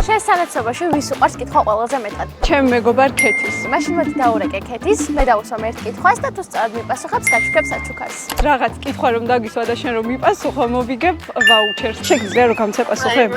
შენ სანაცნობოში ვის უყვარს კითხვა ყველაზე მეტად? ჩემ მეგობარ ქეთის. მაშინ მოდი დავურეკე ქეთის, მე დავუსვამ ერთ კითხვას და თუ სწორად მიპასუხებს, გაჩვქებ საჩუქარს. რაღაც კითხვა რომ დაგისვა და შენ რომ მიპასუხო, მოვიგებ ვაუჩერს. შეგიძლია რომ გამცეპასუხებ?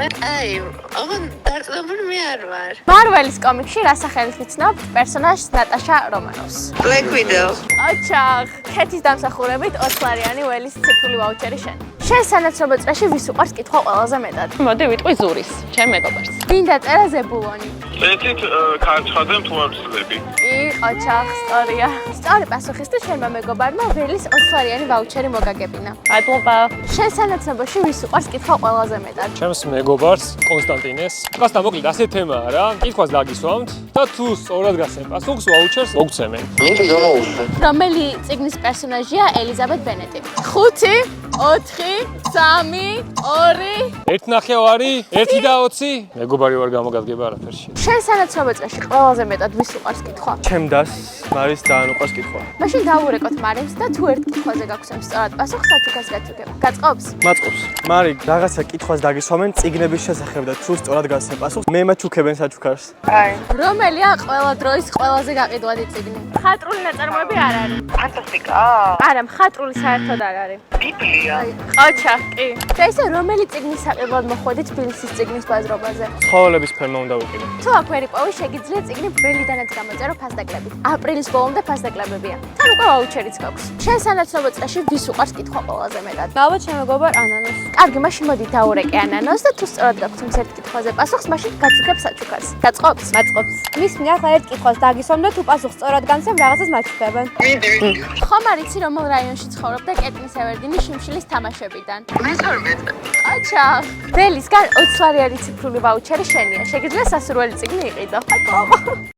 ოღონდ დარწმუნებული მე არ ვარ. მარველის კომიქსში რა სახელით ვიცნობთ პერსონაჟს ნატაშა რომანოვს? Black Widow. ოჩახ, ქეთის დამსახურებით 20 ლარიანი ველის ციფრული ვაუჩერი შენ. შენ სანაცნობო წრეში ვის უყვარს კითხვა ყველაზე მეტად? მოდი ვიტყვი ზურის, ჩემ მეგობარს. ვინ დაწერა ზებულონი? წეთით ქარჩხაძე მთვარწლები. კი, ოჩახ, სწორია. სწორი პასუხისთვის შენმა მეგობარმა ველის 20 ლარიანი ვაუჩერი მოგაგებინა. მადლობა. შენ სანაცნობოში ვის უყვარს კითხვა ყველაზე მეტად? ჩემს მეგობარს კონსტანტინეს. გასთან მოკლედ ასე თემაა რა. კითხვას დაგისვამთ და თუ სწორად გასცემ პასუხს ვაუჩერს მოგცემენ. მინდა გამოუშვი. რომელი წიგნის პერსონაჟია ელიზაბეთ ბენეტი? 5, 4, 3, 2. 1.5, 1 და 20. მეგობარი ვარ გამოგადგება არაფერში. შენ სანაცნობო წრეში ყველაზე მეტად ვის უყვარს კითხვა? ჩემ დას მარის ძალიან უყვარს კითხვა. მაშინ დავურეკოთ მარემს და თუ ერთ კითხვაზე გაგვცემს სწორად პასუხს, საჩუქარს გაჩვქებ. გაწყობს? მაწყობს. მარი რაღაცა კითხვას დაგისვამენ წიგნების შესახებ და თუ სწორად გასცემ პასუხს, მე მაჩუქებენ საჩუქარს. რომელია ყველა დროის ყველაზე გაყიდვადი წიგნი? მხატვრული ნაწარმოები არ არის. ფანტასტიკა. არა, მხატვრული საერთოდ არ არის. ბიბლია. ყოჩა, კი. და ისე რომელი წიგნის საყიდვად მოხვედით თბილისის წიგნის ბაზრობაზე? ცხოველების ფერმა უნდა ვიყიდო. თუ აქ ვერ იპოვი, შეგიძლია წიგნი ველიდანაც გამოწერო ფასდაკლებით. აპრილის ბოლომდე ფასდაკლებებია. თან უკვე ვაუჩერიც გაქვს. შენ სანაცნობო წრეში ვის უყვარს კითხვა ყველაზე მეტად? ალბათ ჩემ მეგობარ ანანოს. კარგი, მაშინ მოდი დავურეკე ანანოს და თუ სწორად გაგვცემს ერთ კითხვაზე პასუხს, მაშინ გაჩვქებ საჩუქარს. გაწყობს? მაწყობს. მის მინახა ერთ კითხვას დაგისვამ და თუ პასუხს სწორად განცემ, რაღაცას მაჩვქებენ. მიდი. ხომ არ იცი რომელ რაიონში ცხოვრობდა კეტნის ევერდინი შიმშილის თამაშებიდან? მე-12. აჩა, ველისგან 20 ლარიანი ციფრული ვაუჩერი შენია. შეგიძლია სასურველი წიგნი იყიდო.